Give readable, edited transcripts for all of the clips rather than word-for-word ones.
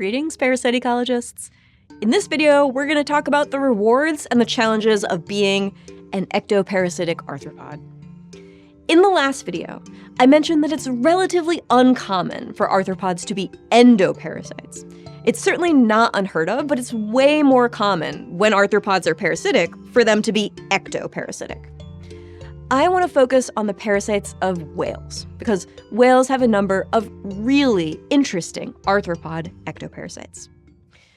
Greetings, parasite ecologists. In this video, we're going to talk about the rewards and the challenges of being an ectoparasitic arthropod. In the last video, I mentioned that it's relatively uncommon for arthropods to be endoparasites. It's certainly not unheard of, but it's way more common when arthropods are parasitic for them to be ectoparasitic. I want to focus on the parasites of whales, because whales have a number of really interesting arthropod ectoparasites.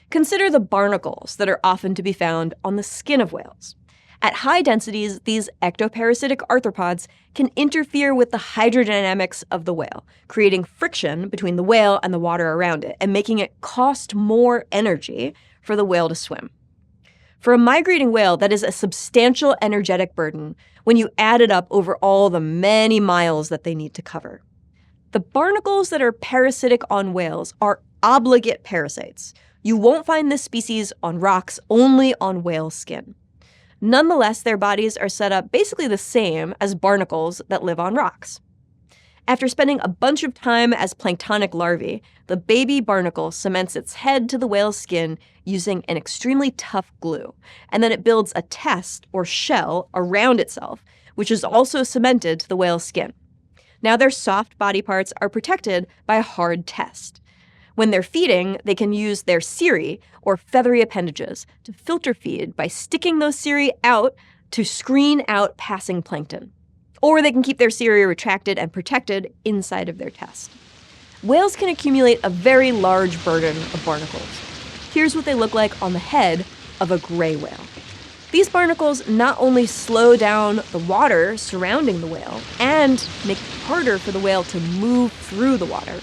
Consider the barnacles that are often to be found on the skin of whales. At high densities, these ectoparasitic arthropods can interfere with the hydrodynamics of the whale, creating friction between the whale and the water around it, and making it cost more energy for the whale to swim. For a migrating whale, that is a substantial energetic burden when you add it up over all the many miles that they need to cover. The barnacles that are parasitic on whales are obligate parasites. You won't find this species on rocks, only on whale skin. Nonetheless, their bodies are set up basically the same as barnacles that live on rocks. After spending a bunch of time as planktonic larvae, the baby barnacle cements its head to the whale's skin using an extremely tough glue, and then it builds a test or shell around itself, which is also cemented to the whale's skin. Now their soft body parts are protected by a hard test. When they're feeding, they can use their cirri, or feathery appendages, to filter feed by sticking those cirri out to screen out passing plankton. Or they can keep their cirri retracted and protected inside of their test. Whales can accumulate a very large burden of barnacles. Here's what they look like on the head of a gray whale. These barnacles not only slow down the water surrounding the whale and make it harder for the whale to move through the water,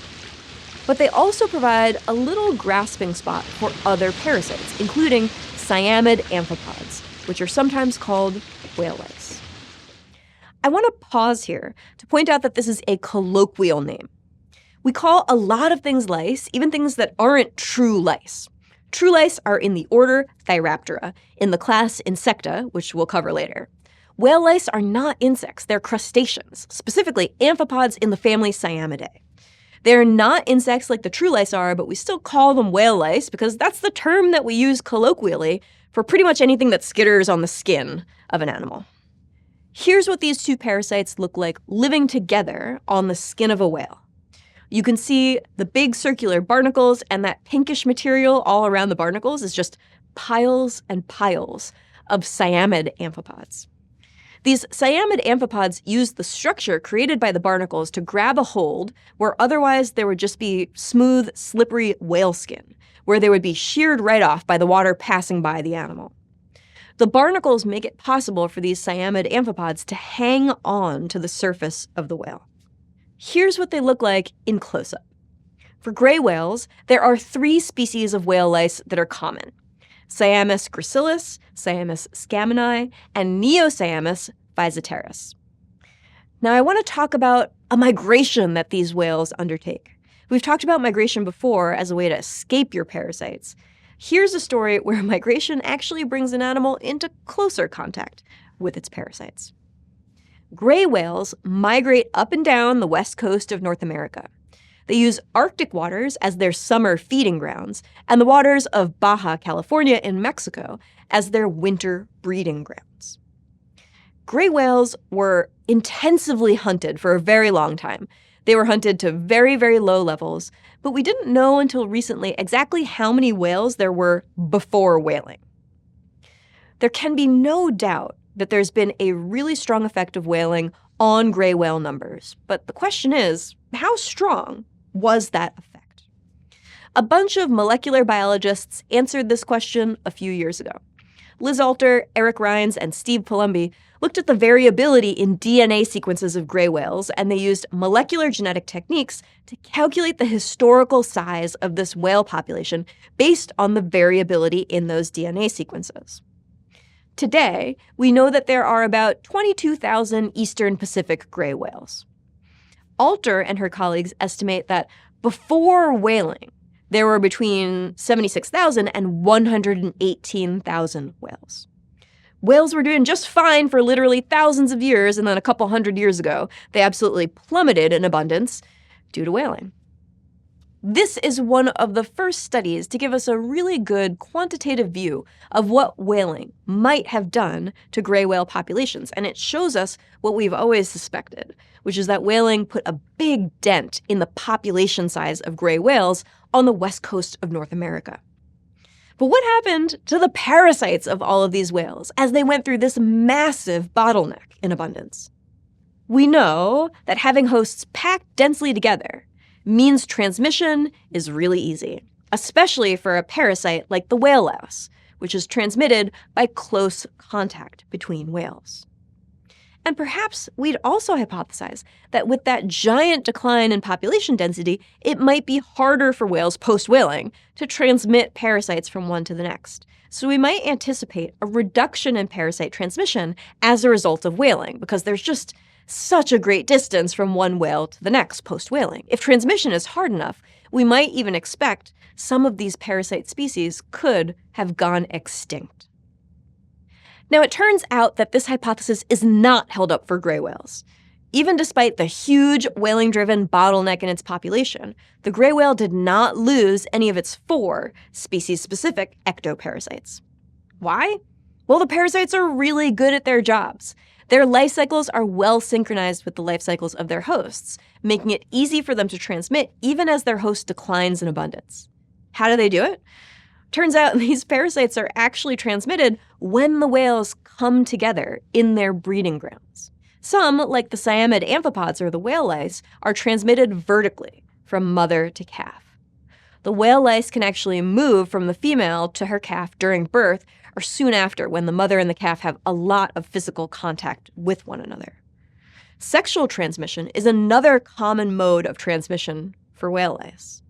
but they also provide a little grasping spot for other parasites, including Cyamidae amphipods, which are sometimes called whale lice. I want to pause here to point out that this is a colloquial name. We call a lot of things lice, even things that aren't true lice. True lice are in the order Thyraptera, in the class Insecta, which we'll cover later. Whale lice are not insects, they're crustaceans, specifically amphipods in the family Cyamidae. They're not insects like the true lice are, but we still call them whale lice because that's the term that we use colloquially for pretty much anything that skitters on the skin of an animal. Here's what these two parasites look like living together on the skin of a whale. You can see the big circular barnacles, and that pinkish material all around the barnacles is just piles and piles of Cyamidae amphipods. These Cyamidae amphipods use the structure created by the barnacles to grab a hold where otherwise there would just be smooth, slippery whale skin, where they would be sheared right off by the water passing by the animal. The barnacles make it possible for these Cyamidae amphipods to hang on to the surface of the whale. Here's what they look like in close-up. For gray whales, there are 3 species of whale lice that are common: Cyamus gracilis, Cyamus scammani, and Neocyamus physeteris. Now I want to talk about a migration that these whales undertake. We've talked about migration before as a way to escape your parasites. Here's a story where migration actually brings an animal into closer contact with its parasites. Gray whales migrate up and down the west coast of North America. They use Arctic waters as their summer feeding grounds and the waters of Baja California in Mexico as their winter breeding grounds. Gray whales were intensively hunted for a very long time. They were hunted to very, very low levels, but we didn't know until recently exactly how many whales there were before whaling. There can be no doubt that there's been a really strong effect of whaling on gray whale numbers. But the question is, how strong was that effect? A bunch of molecular biologists answered this question a few years ago. Liz Alter, Eric Rines, and Steve Palumbi looked at the variability in DNA sequences of gray whales, and they used molecular genetic techniques to calculate the historical size of this whale population based on the variability in those DNA sequences. Today, we know that there are about 22,000 Eastern Pacific gray whales. Alter and her colleagues estimate that before whaling, there were between 76,000 and 118,000 whales. Whales were doing just fine for literally thousands of years, and then a couple hundred years ago, they absolutely plummeted in abundance due to whaling. This is one of the first studies to give us a really good quantitative view of what whaling might have done to gray whale populations, and it shows us what we've always suspected, which is that whaling put a big dent in the population size of gray whales on the west coast of North America. But what happened to the parasites of all of these whales as they went through this massive bottleneck in abundance? We know that having hosts packed densely together means transmission is really easy, especially for a parasite like the whale louse, which is transmitted by close contact between whales. And perhaps we'd also hypothesize that with that giant decline in population density, it might be harder for whales post-whaling to transmit parasites from one to the next. So we might anticipate a reduction in parasite transmission as a result of whaling, because there's just such a great distance from one whale to the next post-whaling. If transmission is hard enough, we might even expect some of these parasite species could have gone extinct. Now, it turns out that this hypothesis is not held up for gray whales. Even despite the huge whaling-driven bottleneck in its population, the gray whale did not lose any of its 4 species-specific ectoparasites. Why? Well, the parasites are really good at their jobs. Their life cycles are well synchronized with the life cycles of their hosts, making it easy for them to transmit even as their host declines in abundance. How do they do it? Turns out these parasites are actually transmitted when the whales come together in their breeding grounds. Some, like the Cyamidae amphipods or the whale lice, are transmitted vertically from mother to calf. The whale lice can actually move from the female to her calf during birth or soon after, when the mother and the calf have a lot of physical contact with one another. Sexual transmission is another common mode of transmission for whale lice.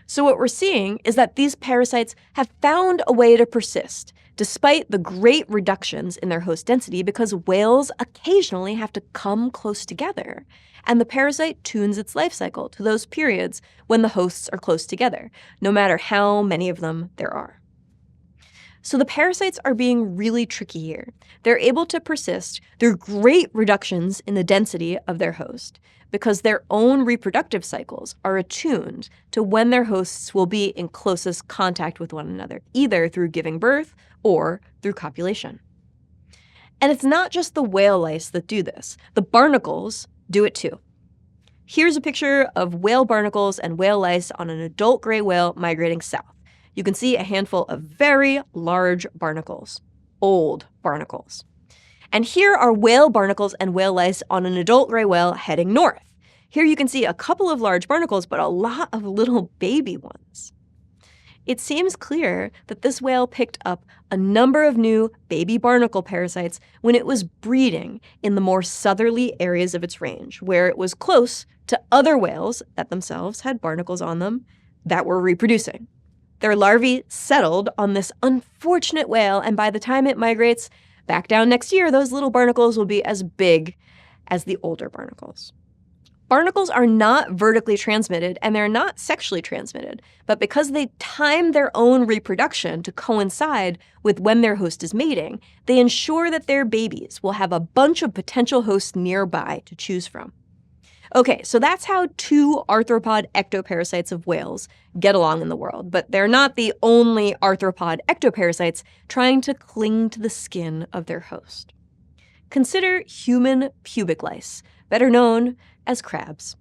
So what we're seeing is that these parasites have found a way to persist, despite the great reductions in their host density, because whales occasionally have to come close together, and the parasite tunes its life cycle to those periods when the hosts are close together, no matter how many of them there are. So the parasites are being really tricky here. They're able to persist through great reductions in the density of their host because their own reproductive cycles are attuned to when their hosts will be in closest contact with one another, either through giving birth or through copulation. And it's not just the whale lice that do this. The barnacles do it too. Here's a picture of whale barnacles and whale lice on an adult gray whale migrating south. You can see a handful of very large barnacles, old barnacles. And here are whale barnacles and whale lice on an adult gray whale heading north. Here you can see a couple of large barnacles, but a lot of little baby ones. It seems clear that this whale picked up a number of new baby barnacle parasites when it was breeding in the more southerly areas of its range, where it was close to other whales that themselves had barnacles on them that were reproducing. Their larvae settled on this unfortunate whale, and by the time it migrates back down next year, those little barnacles will be as big as the older barnacles. Barnacles are not vertically transmitted, and they're not sexually transmitted, but because they time their own reproduction to coincide with when their host is mating, they ensure that their babies will have a bunch of potential hosts nearby to choose from. Okay, so that's how 2 arthropod ectoparasites of whales get along in the world, but they're not the only arthropod ectoparasites trying to cling to the skin of their host. Consider human pubic lice, better known as crabs.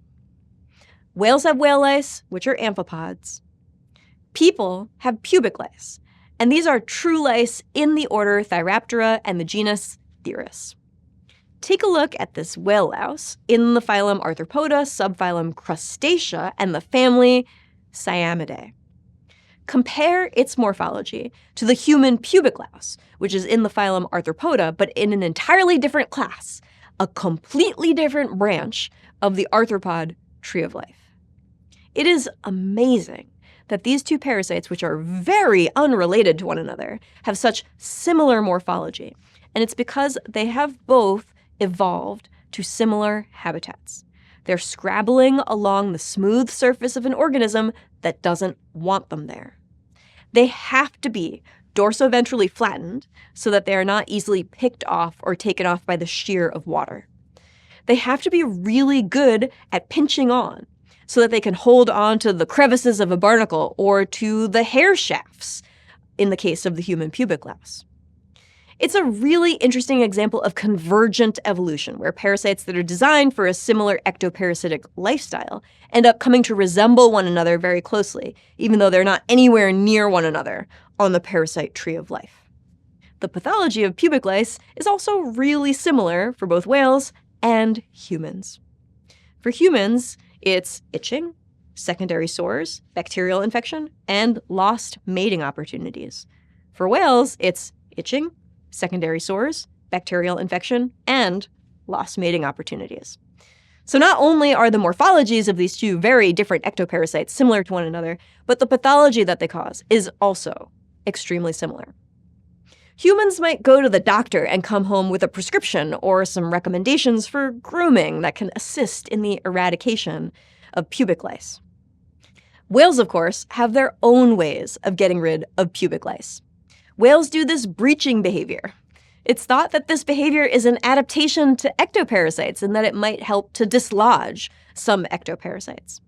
Whales have whale lice, which are amphipods. People have pubic lice, and these are true lice in the order Thyraptera and the genus Thyris. Take a look at this whale louse in the phylum Arthropoda, subphylum Crustacea, and the family Cyamidae. Compare its morphology to the human pubic louse, which is in the phylum Arthropoda, but in an entirely different class, a completely different branch of the arthropod tree of life. It is amazing that these 2 parasites, which are very unrelated to one another, have such similar morphology, and it's because they have both evolved to similar habitats. They're scrabbling along the smooth surface of an organism that doesn't want them there. They have to be dorsoventrally flattened so that they are not easily picked off or taken off by the shear of water. They have to be really good at pinching on, so that they can hold on to the crevices of a barnacle or to the hair shafts in the case of the human pubic louse. It's a really interesting example of convergent evolution, where parasites that are designed for a similar ectoparasitic lifestyle end up coming to resemble one another very closely, even though they're not anywhere near one another on the parasite tree of life. The pathology of pubic lice is also really similar for both whales and humans. For humans, it's itching, secondary sores, bacterial infection, and lost mating opportunities. For whales, it's itching, secondary sores, bacterial infection, and lost mating opportunities. So not only are the morphologies of these two very different ectoparasites similar to one another, but the pathology that they cause is also extremely similar. Humans might go to the doctor and come home with a prescription or some recommendations for grooming that can assist in the eradication of pubic lice. Whales, of course, have their own ways of getting rid of pubic lice. Whales do this breaching behavior. It's thought that this behavior is an adaptation to ectoparasites and that it might help to dislodge some ectoparasites.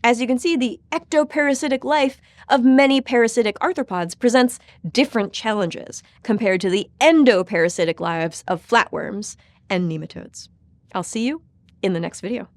As you can see, the ectoparasitic life of many parasitic arthropods presents different challenges compared to the endoparasitic lives of flatworms and nematodes. I'll see you in the next video.